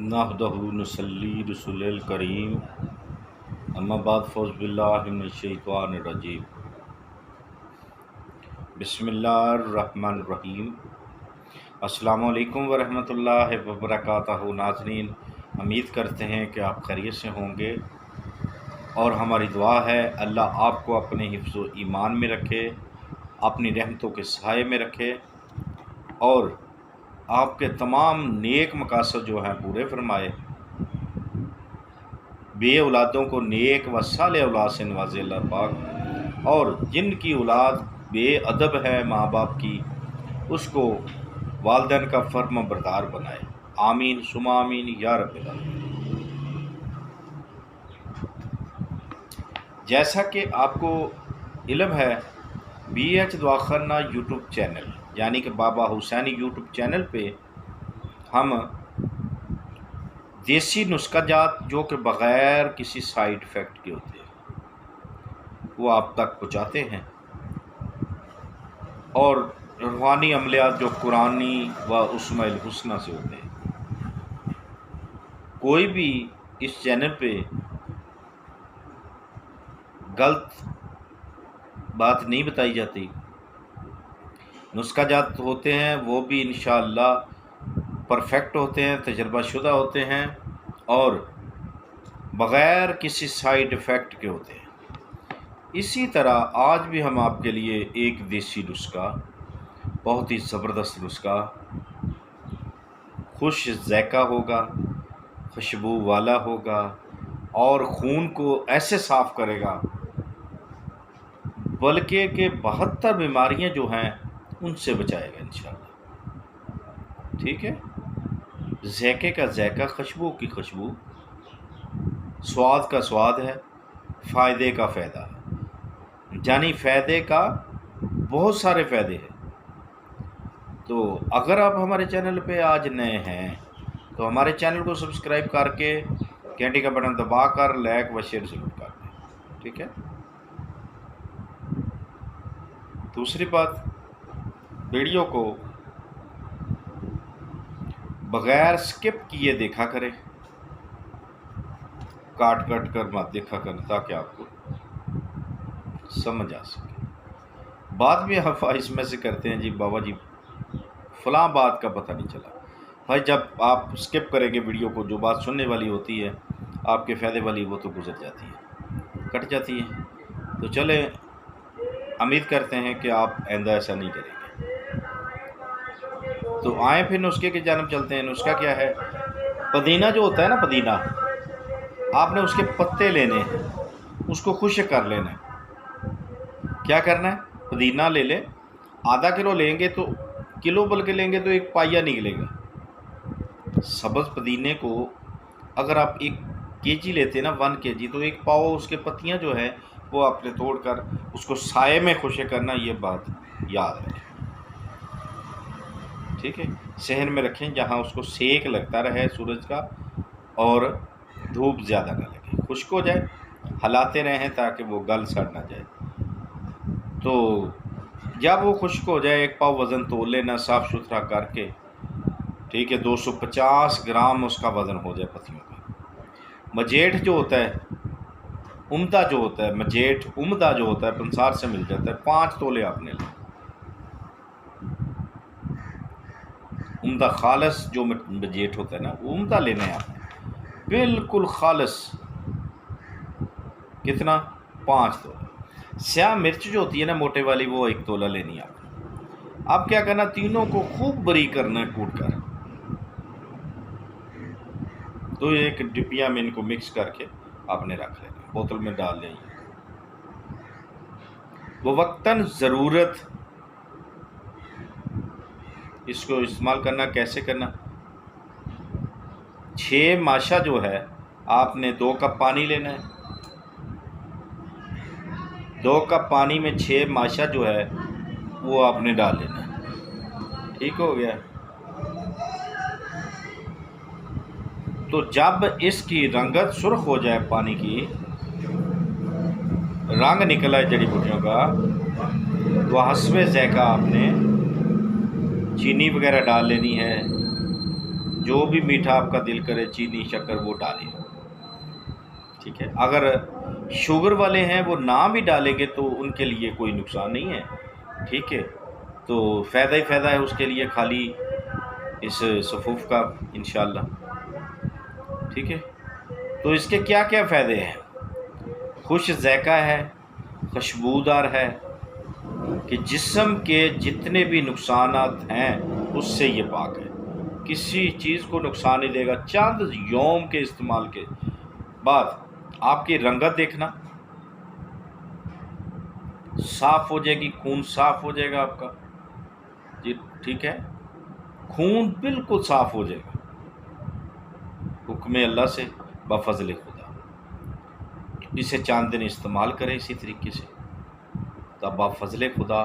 نحمدہ نصلی رسول الکریم اما بعد فاعوذ باللہ من الشیطان الرجیم بسم اللہ الرحمن الرحیم۔ السلام علیکم ورحمۃ اللہ وبرکاتہ۔ ناظرین، امید کرتے ہیں کہ آپ خیریت سے ہوں گے اور ہماری دعا ہے اللہ آپ کو اپنے حفظ و ایمان میں رکھے، اپنی رحمتوں کے سائے میں رکھے اور آپ کے تمام نیک مقاصد جو ہیں پورے فرمائے، بے اولادوں کو نیک و صالح اولاد سے نوازے اللہ پاک، اور جن کی اولاد بے ادب ہے ماں باپ کی، اس کو والدین کا فرما بردار بنائے۔ آمین ثم آمین یا رب العالمین۔ جیسا کہ آپ کو علم ہے، بی ایچ دعاخانہ یوٹیوب چینل یعنی کہ بابا حسینی یوٹیوب چینل پہ ہم دیسی نسخہ جات جو کہ بغیر کسی سائیڈ افیکٹ کے ہوتے ہیں وہ آپ تک پہنچاتے ہیں، اور روحانی عملیات جو قرآنی و اسماء الحسنہ سے ہوتے ہیں۔ کوئی بھی اس چینل پہ غلط بات نہیں بتائی جاتی۔ نسخہ جات ہوتے ہیں وہ بھی انشاءاللہ پرفیکٹ ہوتے ہیں، تجربہ شدہ ہوتے ہیں اور بغیر کسی سائیڈ افیکٹ کے ہوتے ہیں۔ اسی طرح آج بھی ہم آپ کے لیے ایک دیسی نسخہ، بہت ہی زبردست نسخہ، خوش ذائقہ ہوگا، خوشبو والا ہوگا اور خون کو ایسے صاف کرے گا بلکہ کہ 72 بیماریاں جو ہیں ان سے بچائے گا انشاءاللہ۔ ٹھیک ہے، ذائقے کا ذائقہ، خوشبو کی خوشبو، سواد کا سواد ہے، فائدے کا فائدہ ہے، یعنی فائدے کا بہت سارے فائدے ہیں۔ تو اگر آپ ہمارے چینل پہ آج نئے ہیں تو ہمارے چینل کو سبسکرائب کر کے گھنٹی کا بٹن دبا کر لائک و شیئر ضرور کر دیں۔ ٹھیک ہے، دوسری بات، ویڈیو کو بغیر سکپ کیے دیکھا کریں، کاٹ کر مت دیکھا کریں تاکہ آپ کو سمجھ آ سکے۔ بات بھی آپ اس میں سے کرتے ہیں جی بابا جی فلاں بات کا پتہ نہیں چلا۔ بھائی جب آپ سکپ کریں گے ویڈیو کو، جو بات سننے والی ہوتی ہے آپ کے فائدے والی، وہ تو گزر جاتی ہے، کٹ جاتی ہے۔ تو چلیں، امید کرتے ہیں کہ آپ آئندہ ایسا نہیں کریں گے۔ تو آئیں پھر نسخے کی جانب چلتے ہیں۔ نسخہ کیا ہے؟ پودینہ جو ہوتا ہے نا، پودینہ، آپ نے اس کے پتے لینے ہیں، اس کو خشک کر لینا ہے۔ کیا کرنا ہے؟ پودینہ لے لیں، آدھا کلو لیں گے تو کلو بلکہ لیں گے تو ایک پائیا نکلے گا۔ سبز پودینے کو اگر آپ 1 kg لیتے ہیں نا، 1 kg، تو 1 پاؤ اس کے پتیاں جو ہے وہ آپ نے توڑ کر اس کو سائے میں خشک کرنا، یہ بات یاد رکھیں۔ ٹھیک ہے، صحن میں رکھیں جہاں اس کو سیک لگتا رہے سورج کا اور دھوپ زیادہ نہ لگے، خشک ہو جائے، ہلاتے رہیں تاکہ وہ گل سڑ نہ جائے۔ تو جب وہ خشک ہو جائے، 1 پاؤ وزن تول لینا صاف ستھرا کر کے۔ ٹھیک ہے، 250 گرام اس کا وزن ہو جائے پتیوں کا۔ مجیٹ جو ہوتا ہے، عمدہ جو ہوتا ہے، مجیٹ عمدہ جو ہوتا ہے پنسار سے مل جاتا ہے، 5 تولے آپ نے لے۔ عمدہ خالص جو مجیٹ ہوتا ہے نا، وہ عمدہ لینا ہے آپ نے، بالکل خالص۔ کتنا؟ 5 تولے۔ سیاہ مرچ جو ہوتی ہے نا موٹے والی، وہ 1 تولہ لینی ہے آپ نے۔ اب کیا کرنا، تینوں کو خوب باریک کرنا ہے کوٹ کر۔ تو ایک ڈبیا میں ان کو مکس کر کے آپ نے رکھ لینا، بوتل میں ڈال لیں۔ وہ وقتاً ضرورت اس کو استعمال کرنا۔ کیسے کرنا؟ 6 ماشا جو ہے آپ نے 2 کپ پانی لینا ہے، 2 کپ پانی میں 6 ماشا جو ہے وہ آپ نے ڈال لینا ہے۔ ٹھیک ہو گیا؟ تو جب اس کی رنگت سرخ ہو جائے، پانی کی رنگ نکلا ہے جڑی بوٹیوں کا، تو حسب ذائقہ آپ نے چینی وغیرہ ڈال لینی ہے، جو بھی میٹھا آپ کا دل کرے، چینی شکر وہ ڈالیں، ٹھیک ہے۔ اگر شوگر والے ہیں وہ نہ بھی ڈالیں گے تو ان کے لیے کوئی نقصان نہیں ہے، ٹھیک ہے۔ تو فائدہ ہی فائدہ ہے اس کے لیے، خالی اس صفوف کا انشاءاللہ، ٹھیک ہے۔ تو اس کے کیا کیا فائدے ہیں؟ خوش ذائقہ ہے، خوشبودار ہے، کہ جسم کے جتنے بھی نقصانات ہیں اس سے یہ پاک ہے، کسی چیز کو نقصان نہیں دے گا۔ چند یوم کے استعمال کے بعد آپ کی رنگت دیکھنا صاف ہو جائے گی، خون صاف ہو جائے گا آپ کا، جی ٹھیک ہے، خون بالکل صاف ہو جائے گا حکم اللہ سے، بفضل خدا۔ اسے چاند دن استعمال کریں اسی طریقے سے، تب بفضل خدا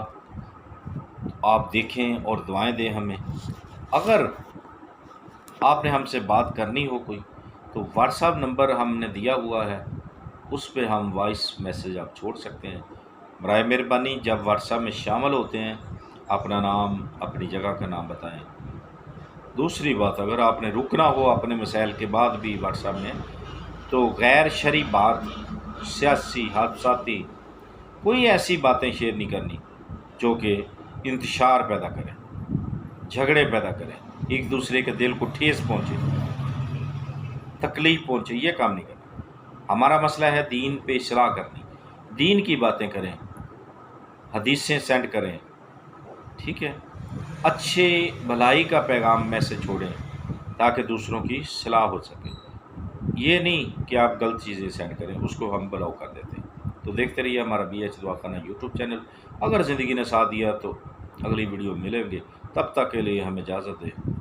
آپ دیکھیں اور دعائیں دیں ہمیں۔ اگر آپ نے ہم سے بات کرنی ہو کوئی تو واٹس ایپ نمبر ہم نے دیا ہوا ہے، اس پہ ہم وائس میسج آپ چھوڑ سکتے ہیں۔ برائے مہربانی جب واٹس ایپ میں شامل ہوتے ہیں اپنا نام، اپنی جگہ کا نام بتائیں۔ دوسری بات، اگر آپ نے رکنا ہو اپنے مسائل کے بعد بھی واٹس ایپ میں، تو غیر شرعی بات، سیاسی حادثاتی کوئی ایسی باتیں شیئر نہیں کرنی جو کہ انتشار پیدا کریں، جھگڑے پیدا کریں، ایک دوسرے کے دل کو ٹھیس پہنچے، تکلیف پہنچے، یہ کام نہیں کرنا۔ ہمارا مسئلہ ہے دین پہ اصلاح کرنی، دین کی باتیں کریں، حدیثیں سینڈ کریں، ٹھیک ہے، اچھے بھلائی کا پیغام میں سے چھوڑیں تاکہ دوسروں کی صلاح ہو سکے۔ یہ نہیں کہ آپ غلط چیزیں سینڈ کریں، اس کو ہم بلاؤ کر دیتے ہیں۔ تو دیکھتے رہیے ہمارا BH دعاخانہ یوٹیوب چینل۔ اگر زندگی نے ساتھ دیا تو اگلی ویڈیو ملیں گے، تب تک کے لیے ہمیں اجازت دیں۔